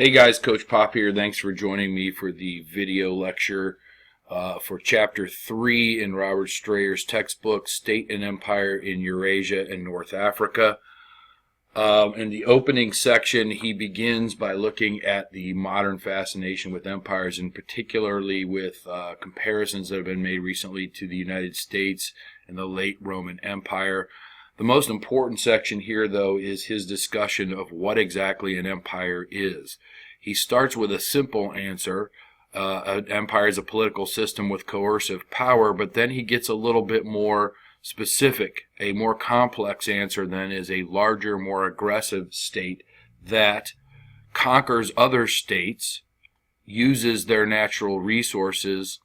Hey guys, Coach Pop here. Thanks for joining me for the video lecture for Chapter 3 in Robert Strayer's textbook, State and Empire in Eurasia and North Africa. In the opening section, he begins by looking at the modern fascination with empires, and particularly with comparisons that have been made recently to the United States and the late Roman Empire. The most important section here, though, is his discussion of what exactly an empire is. He starts with a simple answer. An empire is a political system with coercive power, but then he gets a little bit more specific. A more complex answer then is a larger, more aggressive state that conquers other states, uses their natural resources,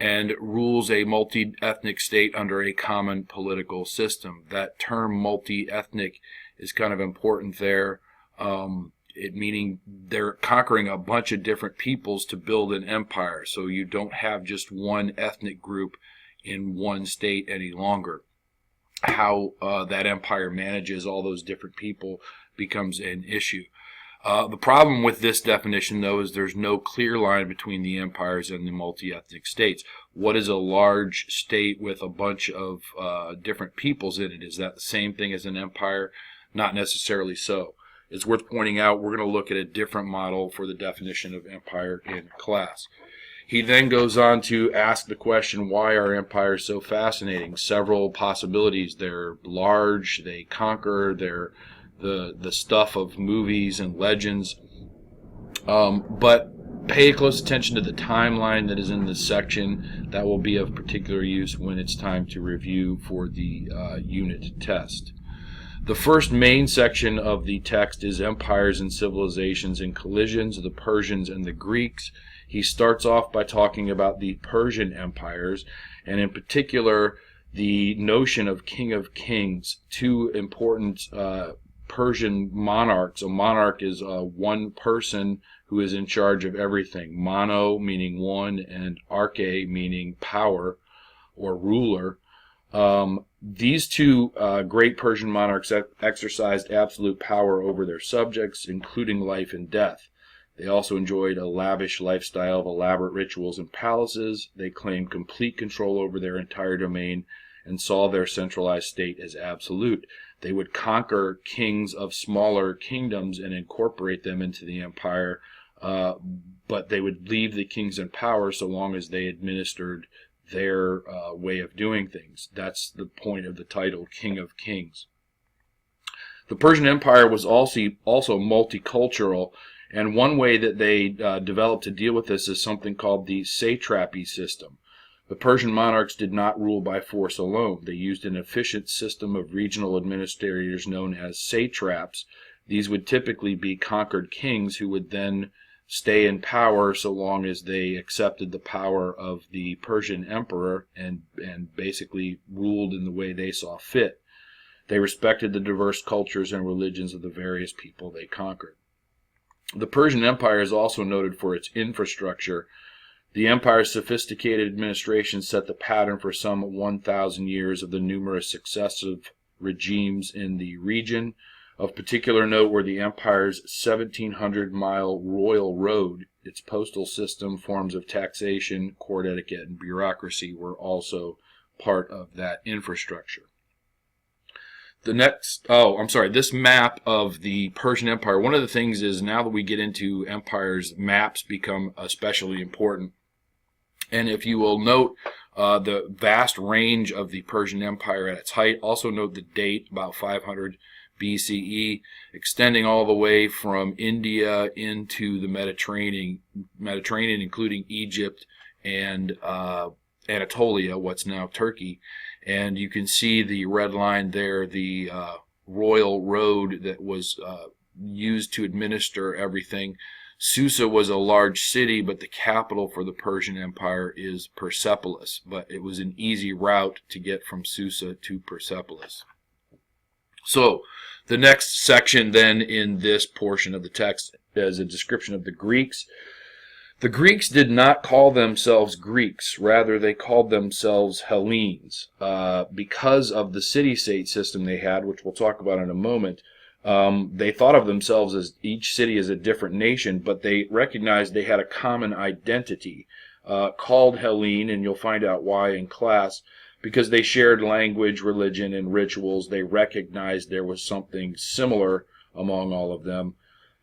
and rules a multi-ethnic state under a common political system. That term multi-ethnic is kind of important there, meaning they're conquering a bunch of different peoples to build an empire. So you don't have just one ethnic group in one state any longer. How that empire manages all those different people becomes an issue. The problem with this definition, though, is there's no clear line between the empires and the multi-ethnic states. What is a large state with a bunch of different peoples in it? Is that the same thing as an empire? Not necessarily so. It's worth pointing out we're going to look at a different model for the definition of empire in class. He then goes on to ask the question, why are empires so fascinating? Several possibilities. They're large, they conquer, they're the stuff of movies and legends, but pay close attention to the timeline that is in this section. That will be of particular use when it's time to review for the unit test. The first main section of the text is empires and civilizations in collisions, the Persians and the Greeks. He starts off by talking about the Persian empires, and in particular the notion of king of kings. Two important Persian monarchs. A monarch is one person who is in charge of everything. Mono meaning one, and arche meaning power or ruler. These two great Persian monarchs exercised absolute power over their subjects, including life and death. They also enjoyed a lavish lifestyle of elaborate rituals and palaces. They claimed complete control over their entire domain and saw their centralized state as absolute. They would conquer kings of smaller kingdoms and incorporate them into the empire, but they would leave the kings in power so long as they administered their way of doing things. That's the point of the title, King of Kings. The Persian Empire was also multicultural, and one way that they developed to deal with this is something called the satrapy system. The Persian monarchs did not rule by force alone. They used an efficient system of regional administrators known as satraps. These would typically be conquered kings who would then stay in power so long as they accepted the power of the Persian emperor and basically ruled in the way they saw fit. They respected the diverse cultures and religions of the various people they conquered. The Persian Empire is also noted for its infrastructure. The empire's sophisticated administration set the pattern for some 1,000 years of the numerous successive regimes in the region. Of particular note were the empire's 1,700-mile royal road. Its postal system, forms of taxation, court etiquette, and bureaucracy were also part of that infrastructure. This map of the Persian Empire, one of the things is now that we get into empires, maps become especially important. And if you will note the vast range of the Persian Empire at its height, also note the date, about 500 BCE, extending all the way from India into the Mediterranean, including Egypt and Anatolia, what's now Turkey. And you can see the red line there, the royal road that was used to administer everything. Susa was a large city, but the capital for the Persian Empire is Persepolis. But it was an easy route to get from Susa to Persepolis. So the next section then in this portion of the text is a description of the Greeks. The Greeks did not call themselves Greeks. Rather, they called themselves Hellenes because of the city-state system they had, which we'll talk about in a moment. They thought of themselves as each city as a different nation, but they recognized they had a common identity called Hellene, and you'll find out why in class, because they shared language, religion, and rituals. They recognized there was something similar among all of them.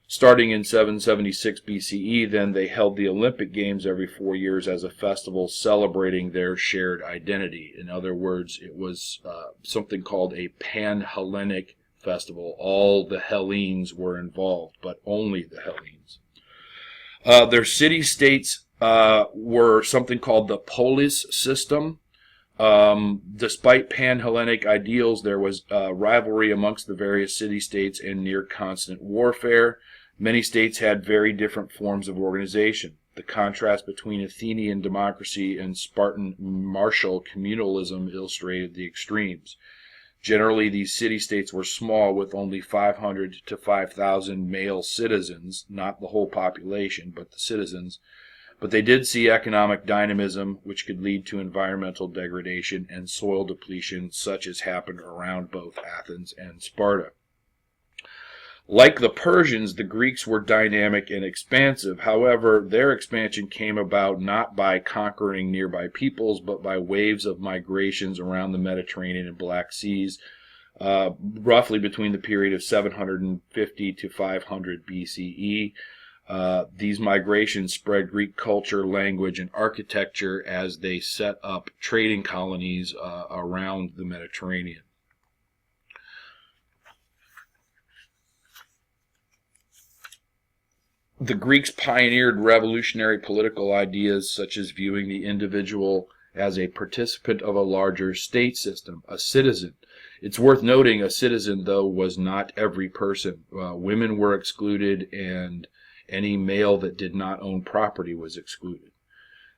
Starting in 776 BCE, then they held the Olympic Games every 4 years as a festival celebrating their shared identity. In other words, it was something called a pan-Hellenic festival. All the Hellenes were involved, but only the Hellenes. Their city-states were something called the polis system. Despite pan-Hellenic ideals, there was rivalry amongst the various city-states and near constant warfare. Many states had very different forms of organization. The contrast between Athenian democracy and Spartan martial communalism illustrated the extremes. Generally, these city-states were small, with only 500 to 5,000 male citizens, not the whole population, but the citizens. But they did see economic dynamism, which could lead to environmental degradation and soil depletion, such as happened around both Athens and Sparta. Like the Persians, the Greeks were dynamic and expansive. However, their expansion came about not by conquering nearby peoples, but by waves of migrations around the Mediterranean and Black Seas, roughly between the period of 750 to 500 BCE. These migrations spread Greek culture, language, and architecture as they set up trading colonies around the Mediterranean. The Greeks pioneered revolutionary political ideas, such as viewing the individual as a participant of a larger state system, a citizen. It's worth noting a citizen, though, was not every person. Women were excluded, and any male that did not own property was excluded.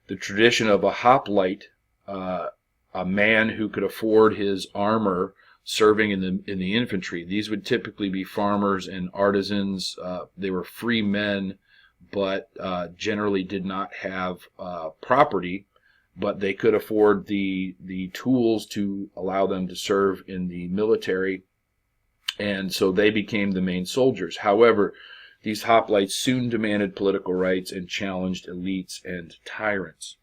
The tradition of a hoplite, a man who could afford his armor, serving in the infantry. These would typically be farmers and artisans. They were free men, but generally did not have property, but they could afford the tools to allow them to serve in the military, and so they became the main soldiers. However, these hoplites soon demanded political rights and challenged elites and tyrants.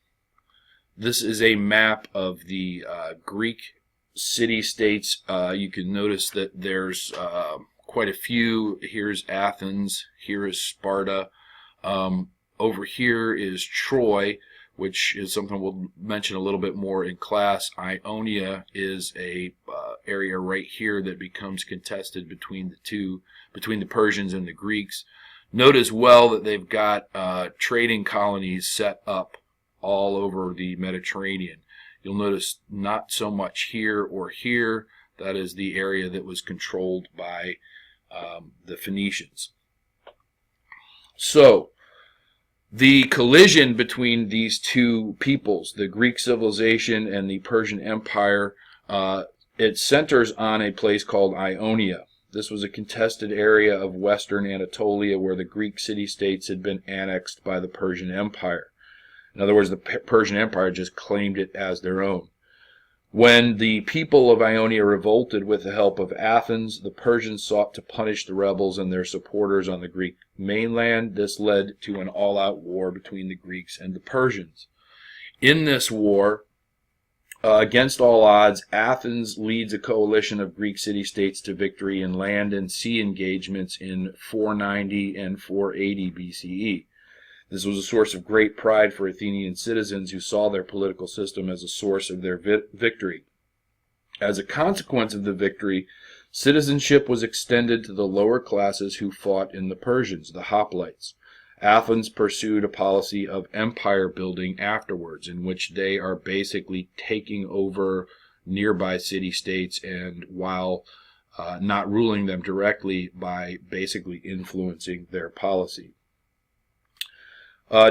This is a map of the Greek city-states. You can notice that there's quite a few. Here's Athens, here is Sparta. Over here is Troy, which is something we'll mention a little bit more in class. Ionia is a area right here that becomes contested between the Persians and the Greeks. Note as well that they've got trading colonies set up all over the Mediterranean. You'll notice not so much here or here. That is the area that was controlled by the Phoenicians. So, the collision between these two peoples, the Greek civilization and the Persian Empire, it centers on a place called Ionia. This was a contested area of western Anatolia where the Greek city-states had been annexed by the Persian Empire. In other words, the Persian Empire just claimed it as their own. When the people of Ionia revolted with the help of Athens, the Persians sought to punish the rebels and their supporters on the Greek mainland. This led to an all-out war between the Greeks and the Persians. In this war, against all odds, Athens leads a coalition of Greek city-states to victory in land and sea engagements in 490 and 480 BCE. This was a source of great pride for Athenian citizens who saw their political system as a source of their victory. As a consequence of the victory, citizenship was extended to the lower classes who fought in the Persians, the hoplites. Athens pursued a policy of empire building afterwards, in which they are basically taking over nearby city-states, and while not ruling them directly, by basically influencing their policy.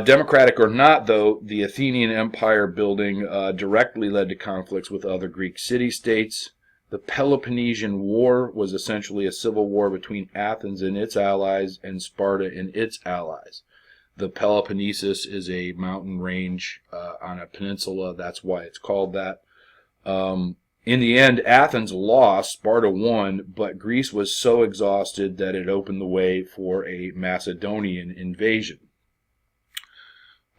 Democratic or not, though, the Athenian empire building directly led to conflicts with other Greek city-states. The Peloponnesian War was essentially a civil war between Athens and its allies and Sparta and its allies. The Peloponnesus is a mountain range on a peninsula. That's why it's called that. In the end, Athens lost, Sparta won, but Greece was so exhausted that it opened the way for a Macedonian invasion.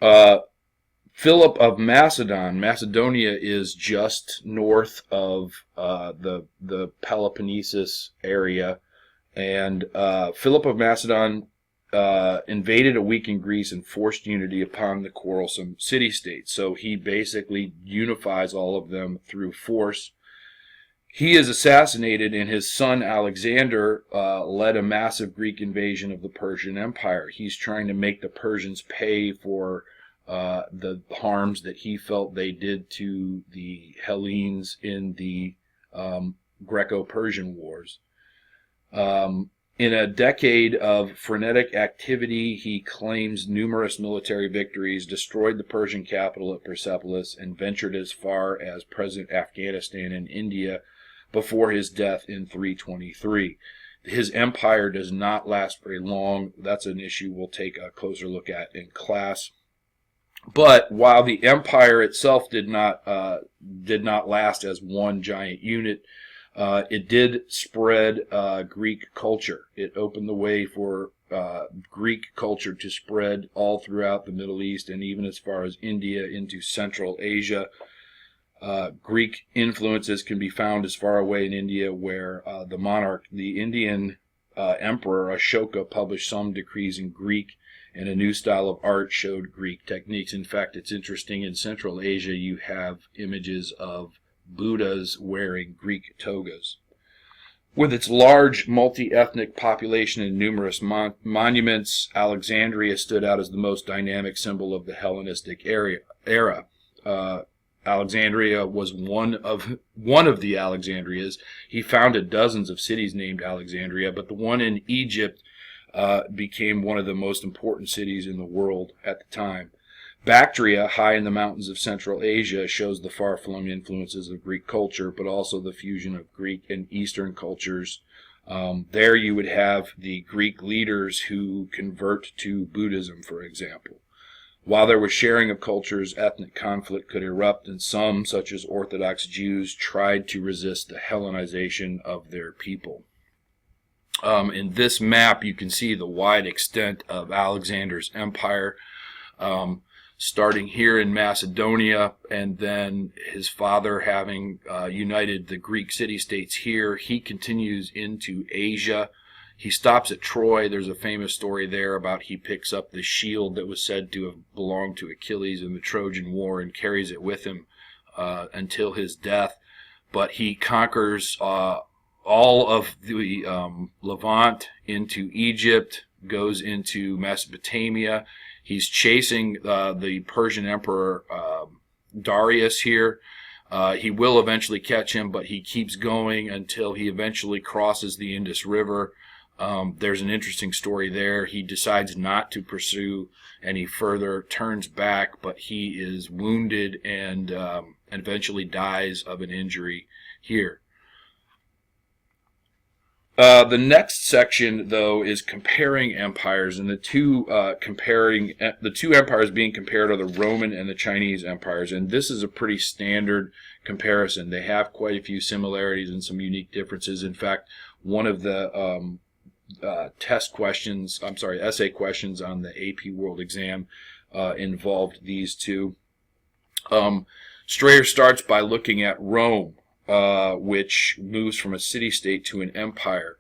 Philip of Macedon. Macedonia is just north of the Peloponnesus area, and Philip of Macedon invaded a weakened Greece and forced unity upon the quarrelsome city-states. So he basically unifies all of them through force. He is assassinated, and his son Alexander led a massive Greek invasion of the Persian Empire. He's trying to make the Persians pay for the harms that he felt they did to the Hellenes in the Greco-Persian Wars. In a decade of frenetic activity, he claims numerous military victories, destroyed the Persian capital at Persepolis, and ventured as far as present Afghanistan and India before his death in 323. His empire does not last very long. That's an issue we'll take a closer look at in class. But while the empire itself did not last as one giant unit, it did spread Greek culture. It opened the way for Greek culture to spread all throughout the Middle East and even as far as India into Central Asia. Greek influences can be found as far away in India where the Indian emperor Ashoka published some decrees in Greek, and a new style of art showed Greek techniques. In fact, it's interesting, in Central Asia you have images of Buddhas wearing Greek togas. With its large multi-ethnic population and numerous monuments, Alexandria stood out as the most dynamic symbol of the Hellenistic era. Alexandria was one of the Alexandrias. He founded dozens of cities named Alexandria, but the one in Egypt became one of the most important cities in the world at the time. Bactria, high in the mountains of Central Asia, shows the far-flung influences of Greek culture, but also the fusion of Greek and Eastern cultures. There you would have the Greek leaders who convert to Buddhism, for example. While there was sharing of cultures, ethnic conflict could erupt, and some, such as Orthodox Jews, tried to resist the Hellenization of their people. In this map, you can see the wide extent of Alexander's empire, starting here in Macedonia, and then his father having united the Greek city-states here. He continues into Asia. He stops at Troy. There's a famous story there about he picks up the shield that was said to have belonged to Achilles in the Trojan War and carries it with him until his death. But he conquers all of the Levant into Egypt, goes into Mesopotamia. He's chasing the Persian Emperor Darius here. He will eventually catch him, but he keeps going until he eventually crosses the Indus River. There's an interesting story there. He decides not to pursue any further, turns back, but he is wounded and eventually dies of an injury here. The next section, though, is comparing empires, and the two empires being compared are the Roman and the Chinese empires, and this is a pretty standard comparison. They have quite a few similarities and some unique differences. In fact, one of the essay questions on the AP World exam involved these two. Strayer starts by looking at Rome, which moves from a city-state to an empire.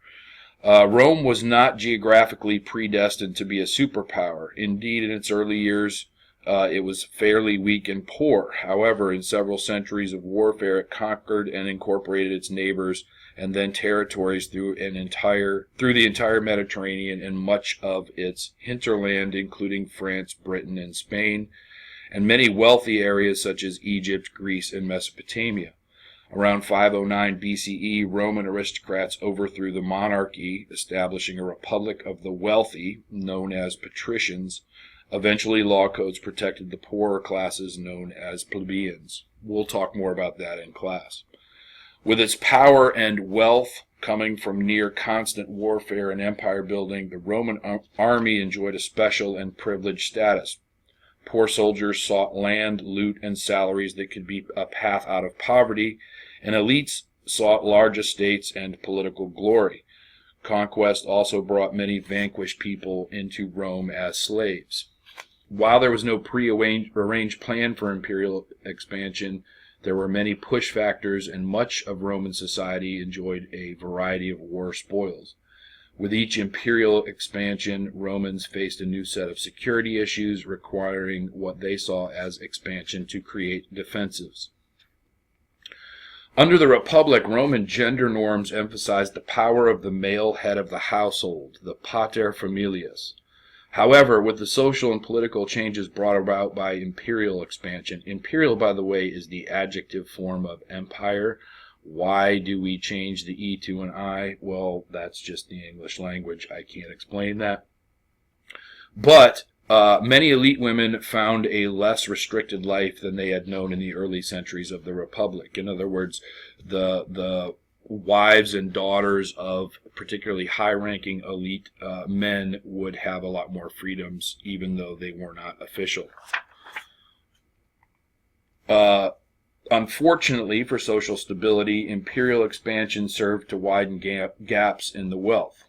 Rome was not geographically predestined to be a superpower. Indeed, in its early years, it was fairly weak and poor. However, in several centuries of warfare, it conquered and incorporated its neighbors and then territories through the entire Mediterranean and much of its hinterland, including France, Britain, and Spain, and many wealthy areas such as Egypt, Greece, and Mesopotamia. Around 509 BCE, Roman aristocrats overthrew the monarchy, establishing a republic of the wealthy, known as patricians. Eventually, law codes protected the poorer classes, known as plebeians. We'll talk more about that in class. With its power and wealth coming from near constant warfare and empire building, the Roman army enjoyed a special and privileged status. Poor soldiers sought land, loot, and salaries that could be a path out of poverty, and elites sought large estates and political glory. Conquest also brought many vanquished people into Rome as slaves. While there was no pre-arranged plan for imperial expansion, there were many push factors, and much of Roman society enjoyed a variety of war spoils. With each imperial expansion, Romans faced a new set of security issues requiring what they saw as expansion to create defensives. Under the Republic, Roman gender norms emphasized the power of the male head of the household, the pater familias. However, with the social and political changes brought about by imperial expansion — imperial, by the way, is the adjective form of empire. Why do we change the E to an I? Well, that's just the English language. I can't explain that. But many elite women found a less restricted life than they had known in the early centuries of the Republic. In other words, the wives and daughters of particularly high-ranking elite men would have a lot more freedoms, even though they were not official. Unfortunately for social stability, imperial expansion served to widen gaps in the wealth.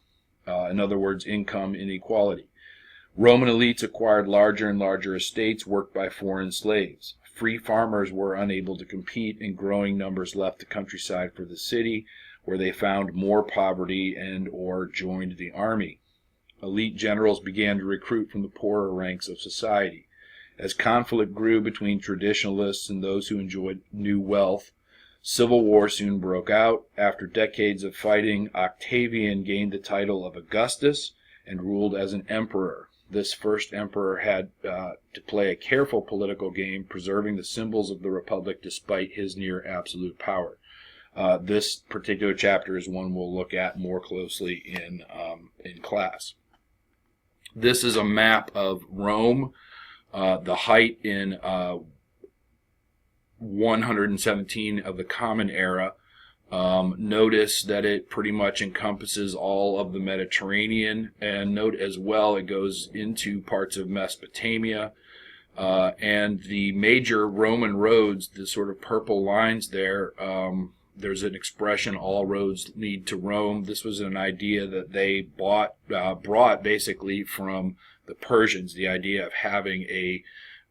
In other words, income inequality. Roman elites acquired larger and larger estates worked by foreign slaves. Free farmers were unable to compete, and growing numbers left the countryside for the city, where they found more poverty and or joined the army. Elite generals began to recruit from the poorer ranks of society. As conflict grew between traditionalists and those who enjoyed new wealth, civil war soon broke out. After decades of fighting, Octavian gained the title of Augustus and ruled as an emperor. This first emperor had to play a careful political game, preserving the symbols of the Republic despite his near absolute power. This particular chapter is one we'll look at more closely in class. This is a map of Rome. The height in 117 of the Common Era. Notice that it pretty much encompasses all of the Mediterranean, and note as well it goes into parts of Mesopotamia, and the major Roman roads, the sort of purple lines there. There's an expression, all roads lead to Rome. This was an idea that they brought basically from the Persians, the idea of having a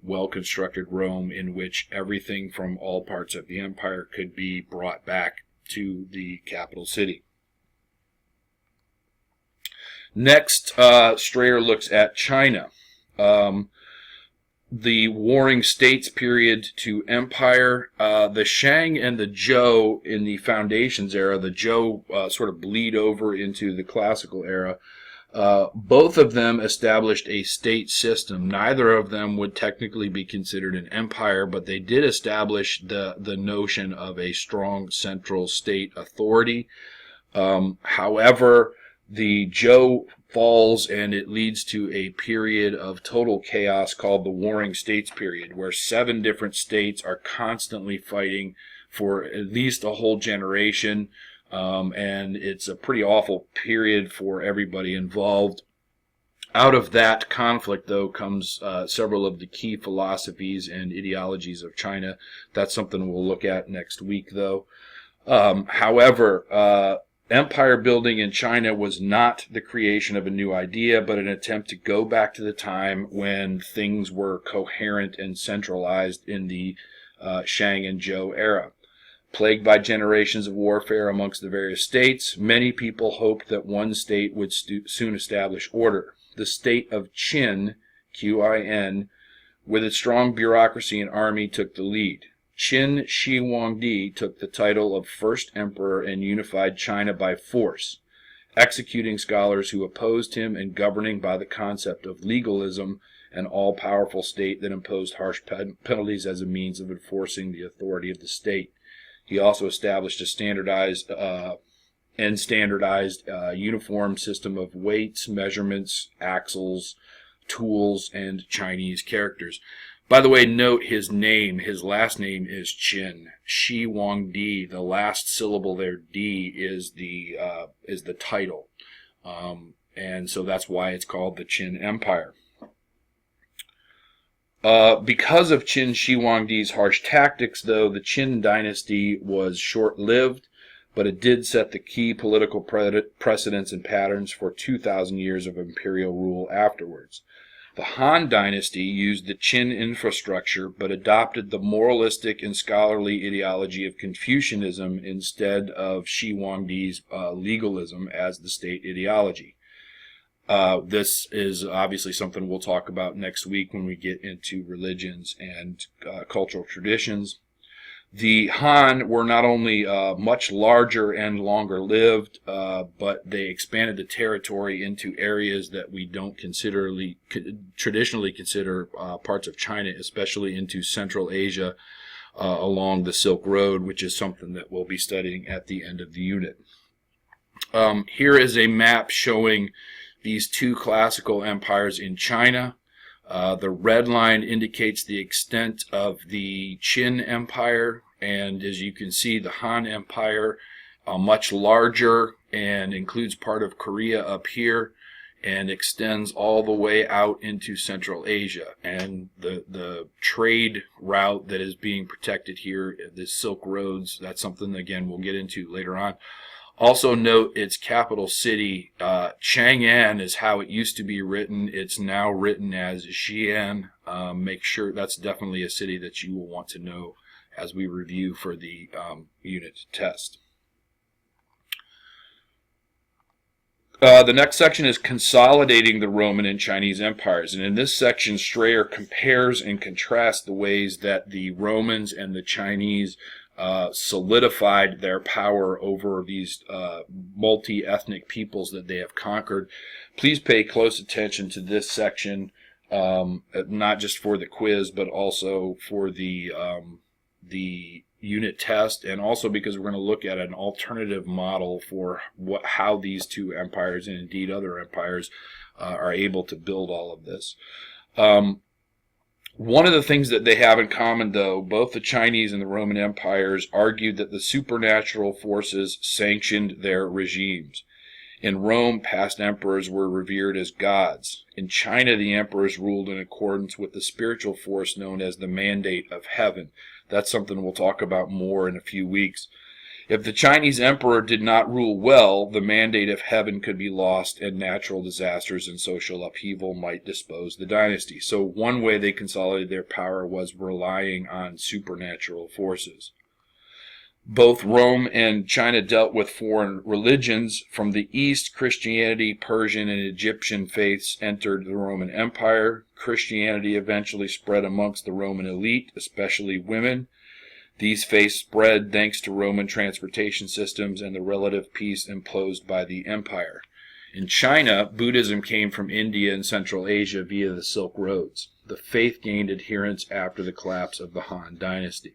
well-constructed Rome in which everything from all parts of the empire could be brought back to the capital city. Next, Strayer looks at China. The Warring States period to empire. The Shang and the Zhou in the Foundations era, the Zhou sort of bleed over into the Classical era. Both of them established a state system. Neither of them would technically be considered an empire, but they did establish the notion of a strong central state authority. However, the Zhou falls, and it leads to a period of total chaos called the Warring States period, where 7 different states are constantly fighting for at least a whole generation. And it's a pretty awful period for everybody involved. Out of that conflict, though, comes several of the key philosophies and ideologies of China. That's something we'll look at next week, though. However, empire building in China was not the creation of a new idea, but an attempt to go back to the time when things were coherent and centralized in the Shang and Zhou era. Plagued by generations of warfare amongst the various states, many people hoped that one state would soon establish order. The state of Qin, Qin, with its strong bureaucracy and army, took the lead. Qin Shi Huangdi took the title of first emperor and unified China by force, executing scholars who opposed him and governing by the concept of legalism, an all-powerful state that imposed harsh penalties as a means of enforcing the authority of the state. He also established a standardized uniform system of weights, measurements, axles, tools, and Chinese characters. By the way, note his name. His last name is Qin. Shi Huangdi. The last syllable there, D, is the title, and so that's why it's called the Qin Empire. Because of Qin Shi Huangdi's harsh tactics, though, the Qin dynasty was short-lived, but it did set the key political precedents and patterns for 2,000 years of imperial rule afterwards. The Han dynasty used the Qin infrastructure, but adopted the moralistic and scholarly ideology of Confucianism instead of Shi Huangdi's legalism as the state ideology. This is obviously something we'll talk about next week when we get into religions and cultural traditions. The Han were not only much larger and longer lived, but they expanded the territory into areas that we don't traditionally consider parts of China, especially into Central Asia along the Silk Road, which is something that we'll be studying at the end of the unit. Here is a map showing these two classical empires in China. The red line indicates the extent of the Qin Empire, and as you can see, the Han Empire, much larger and includes part of Korea up here and extends all the way out into Central Asia. And the trade route that is being protected here, the Silk Roads, that's something, again, we'll get into later on. Also note its capital city, Chang'an is how it used to be written. It's now written as Xi'an. Make sure that's definitely a city that you will want to know as we review for the unit test. The next section is consolidating the Roman and Chinese empires. And in this section, Strayer compares and contrasts the ways that the Romans and the Chinese solidified their power over these multi-ethnic peoples that they have conquered. Please pay close attention to this section, not just for the quiz, but also for the unit test, and also because we're going to look at an alternative model for how these two empires, and indeed other empires, are able to build all of this. One of the things that they have in common, though, both the Chinese and the Roman empires argued that the supernatural forces sanctioned their regimes. In Rome, past emperors were revered as gods. In China, the emperors ruled in accordance with the spiritual force known as the mandate of heaven. That's something we'll talk about more in a few weeks. If the Chinese emperor did not rule well, the mandate of heaven could be lost, and natural disasters and social upheaval might dispose the dynasty. So one way they consolidated their power was relying on supernatural forces. Both Rome and China dealt with foreign religions. From the east, Christianity, Persian, and Egyptian faiths entered the Roman Empire. Christianity eventually spread amongst the Roman elite, especially women. These faiths spread thanks to Roman transportation systems and the relative peace imposed by the empire. In China, Buddhism came from India and Central Asia via the Silk Roads. The faith gained adherents after the collapse of the Han dynasty.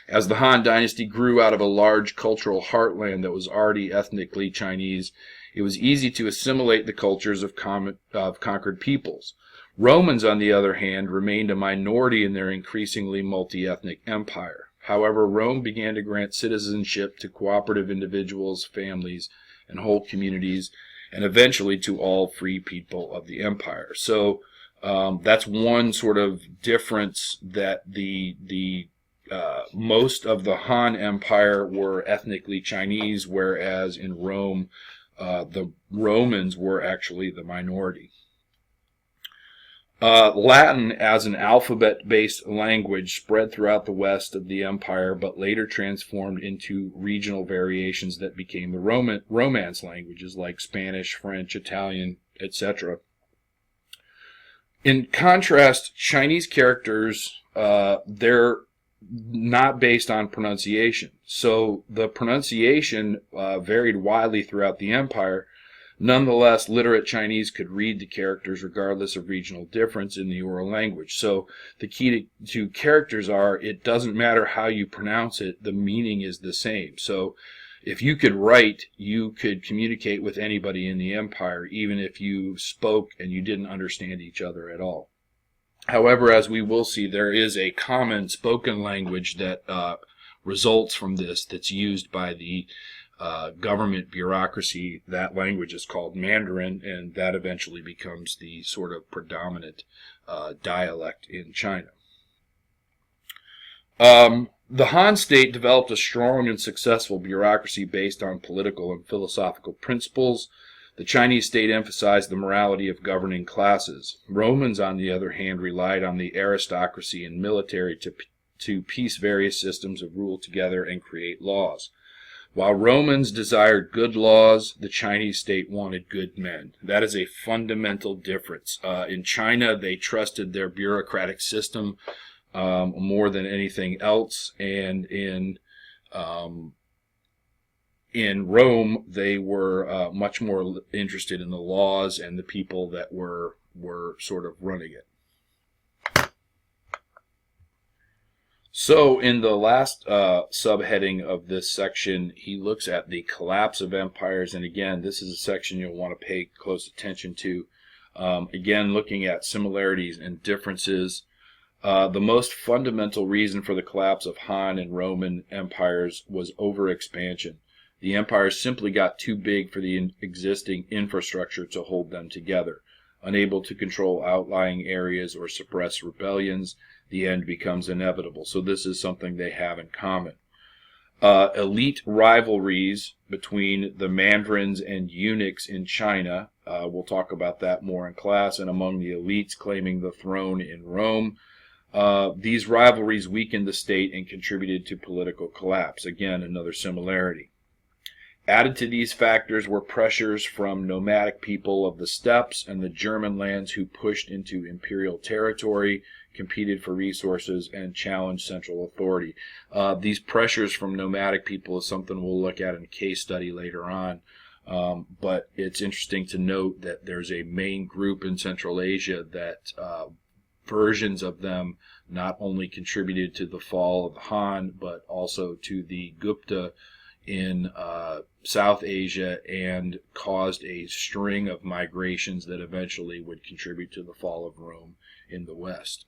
As the Han dynasty grew out of a large cultural heartland that was already ethnically Chinese, it was easy to assimilate the cultures of conquered peoples. Romans, on the other hand, remained a minority in their increasingly multi-ethnic empire. However, Rome began to grant citizenship to cooperative individuals, families, and whole communities, and eventually to all free people of the empire. So that's one sort of difference, that the most of the Han Empire were ethnically Chinese, whereas in Rome, the Romans were actually the minority. Latin as an alphabet-based language spread throughout the west of the empire, but later transformed into regional variations that became the Romance languages like Spanish, French, Italian, etc. In contrast, Chinese characters, they're not based on pronunciation. So the pronunciation varied widely throughout the empire. Nonetheless, literate Chinese could read the characters regardless of regional difference in the oral language. So the key to characters are, it doesn't matter how you pronounce it, the meaning is the same. So if you could write, you could communicate with anybody in the empire, even if you spoke and you didn't understand each other at all. However, as we will see, there is a common spoken language that results from this, that's used by the government bureaucracy. That language is called Mandarin, and that eventually becomes the sort of predominant dialect in China. The Han state developed a strong and successful bureaucracy based on political and philosophical principles. The Chinese state emphasized the morality of governing classes. Romans, on the other hand, relied on the aristocracy and military to piece various systems of rule together and create laws. While Romans desired good laws, the Chinese state wanted good men. That is a fundamental difference. In China, they trusted their bureaucratic system more than anything else, and in Rome, they were much more interested in the laws and the people that were sort of running it. So in the last subheading of this section, he looks at the collapse of empires, and again, this is a section you'll want to pay close attention to. Again, looking at similarities and differences. The most fundamental reason for the collapse of Han and Roman empires was overexpansion. The empires simply got too big for the existing infrastructure to hold them together. Unable to control outlying areas or suppress rebellions, the end becomes inevitable. So this is something they have in common. Elite rivalries between the mandarins and eunuchs in China. We'll talk about that more in class. And among the elites claiming the throne in Rome. These rivalries weakened the state and contributed to political collapse. Again, another similarity. Added to these factors were pressures from nomadic people of the steppes and the German lands who pushed into imperial territory, competed for resources, and challenged central authority. These pressures from nomadic people is something we'll look at in a case study later on. But it's interesting to note that there's a main group in Central Asia that versions of them not only contributed to the fall of the Han, but also to the Gupta in South Asia, and caused a string of migrations that eventually would contribute to the fall of Rome in the West.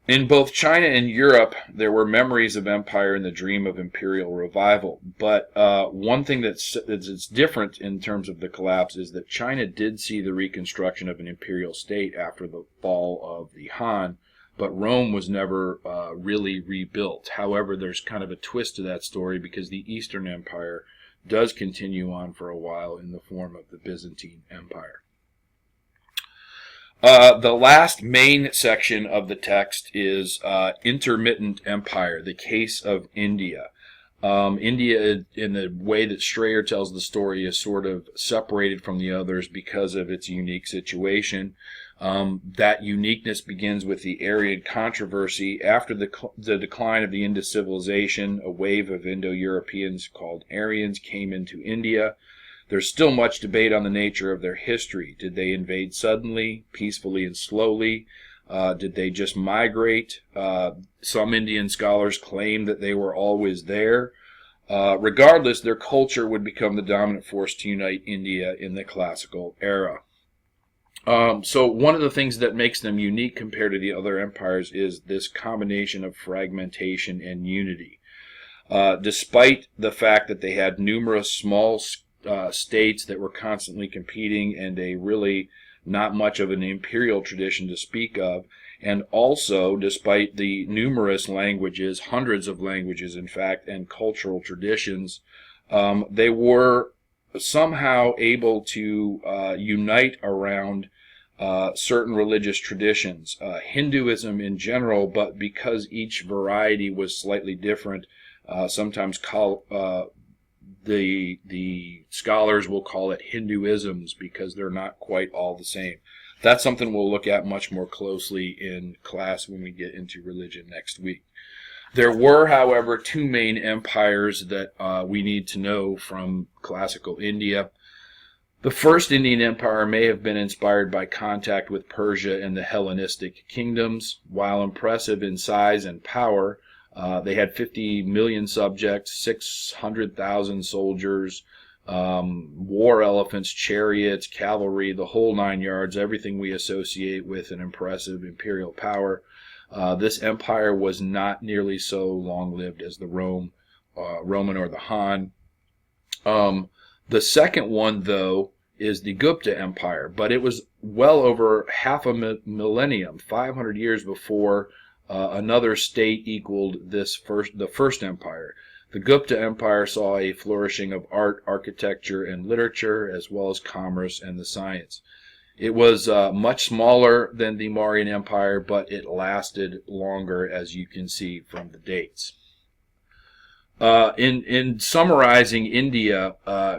In both China and Europe, there were memories of empire and the dream of imperial revival. But one thing that's different in terms of the collapse is that China did see the reconstruction of an imperial state after the fall of the Han, but Rome was never really rebuilt. However, there's kind of a twist to that story because the Eastern Empire does continue on for a while in the form of the Byzantine Empire. The last main section of the text is Intermittent Empire, the case of India. India, in the way that Strayer tells the story, is sort of separated from the others because of its unique situation. That uniqueness begins with the Aryan controversy. After the decline of the Indus civilization, a wave of Indo-Europeans called Aryans came into India. There's still much debate on the nature of their history. Did they invade suddenly, peacefully, and slowly? Did they just migrate? Some Indian scholars claim that they were always there. Regardless, their culture would become the dominant force to unite India in the classical era. So one of the things that makes them unique compared to the other empires is this combination of fragmentation and unity. Despite the fact that they had numerous small states that were constantly competing and a really not much of an imperial tradition to speak of, and also despite the numerous languages, hundreds of languages in fact, and cultural traditions, they were somehow able to unite around certain religious traditions. Hinduism in general, but because each variety was slightly different, sometimes the scholars will call it Hinduisms because they're not quite all the same. That's something we'll look at much more closely in class when we get into religion next week. There were, however, two main empires that we need to know from classical India. The first Indian Empire may have been inspired by contact with Persia and the Hellenistic kingdoms. While impressive in size and power, they had 50 million subjects, 600,000 soldiers, war elephants, chariots, cavalry, the whole nine yards, everything we associate with an impressive imperial power. This empire was not nearly so long-lived as the Rome Roman or the Han. The second one, though, is the Gupta Empire, but it was well over half a millennium, 500 years before another state equaled the first empire. The Gupta Empire saw a flourishing of art, architecture, and literature, as well as commerce and the science. It was much smaller than the Mauryan Empire, but it lasted longer, as you can see from the dates. In summarizing India,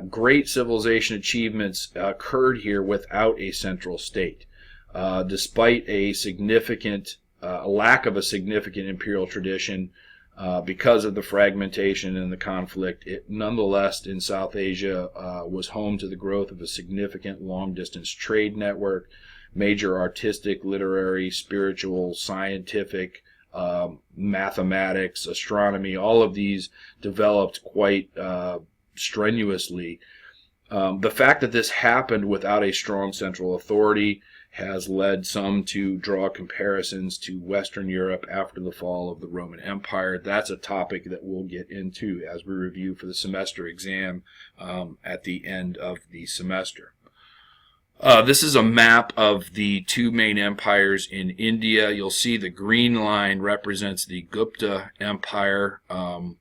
great civilization achievements occurred here without a central state. Despite a significant lack of a significant imperial tradition, because of the fragmentation and the conflict, it nonetheless in South Asia was home to the growth of a significant long-distance trade network, major artistic, literary, spiritual, scientific, mathematics, astronomy. All of these developed quite strenuously. The fact that this happened without a strong central authority has led some to draw comparisons to Western Europe after the fall of the Roman Empire. That's a topic that we'll get into as we review for the semester exam at the end of the semester. This is a map of the two main empires in India. You'll see the green line represents the Gupta Empire, and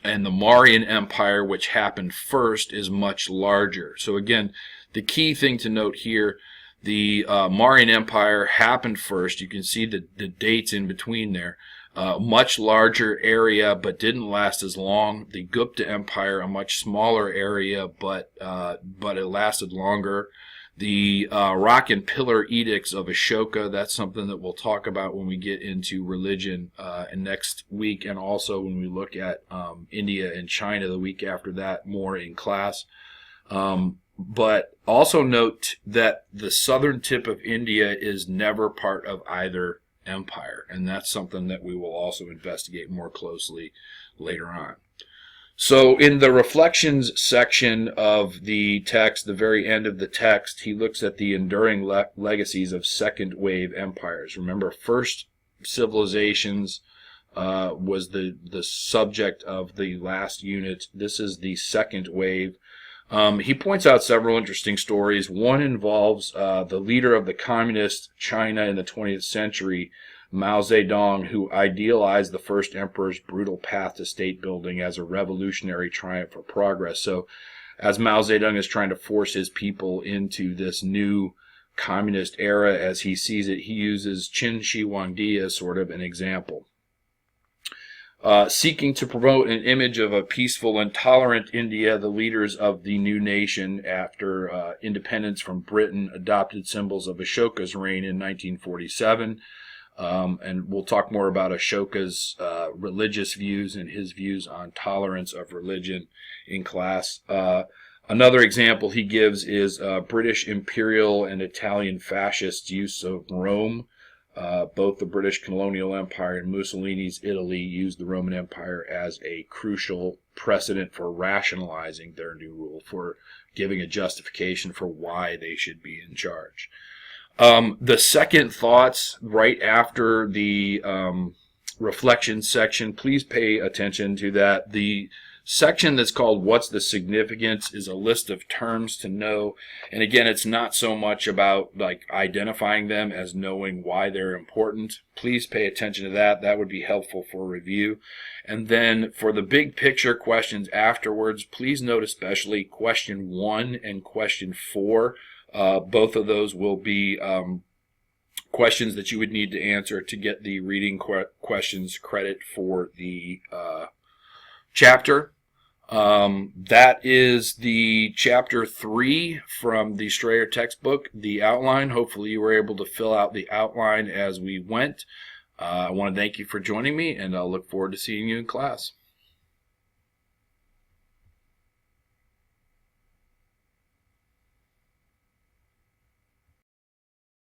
the Mauryan Empire, which happened first, is much larger. So again, the key thing to note here, the Mauryan Empire happened first. You can see the dates in between there. Much larger area, but didn't last as long. The Gupta Empire, a much smaller area, but it lasted longer. The rock and pillar edicts of Ashoka, that's something that we'll talk about when we get into religion next week, and also when we look at India and China the week after that more in class. But also note that the southern tip of India is never part of either empire, and that's something that we will also investigate more closely later on. So in the reflections section of the text, the very end of the text, he looks at the enduring legacies of second wave empires. Remember, first civilizations was the subject of the last unit. This is the second wave. He points out several interesting stories. One involves the leader of the communist China in the 20th century, Mao Zedong, who idealized the first emperor's brutal path to state building as a revolutionary triumph for progress. So as Mao Zedong is trying to force his people into this new communist era as he sees it, he uses Qin Shi Huangdi as sort of an example. Seeking to promote an image of a peaceful and tolerant India, the leaders of the new nation after independence from Britain adopted symbols of Ashoka's reign in 1947. And we'll talk more about Ashoka's religious views and his views on tolerance of religion in class. Another example he gives is British imperial and Italian fascist use of Rome. Both the British colonial empire and Mussolini's Italy used the Roman Empire as a crucial precedent for rationalizing their new rule, for giving a justification for why they should be in charge. The second thoughts right after the reflection section, please pay attention to that. The section that's called What's the Significance is a list of terms to know. And again, it's not so much about like identifying them as knowing why they're important. Please pay attention to that. That would be helpful for review. And then for the big picture questions afterwards, please note especially question 1 and question 4. Both of those will be questions that you would need to answer to get the reading questions credit for the chapter. That is the chapter 3 from the Strayer textbook, the outline. Hopefully you were able to fill out the outline as we went. I want to thank you for joining me, and I'll look forward to seeing you in class.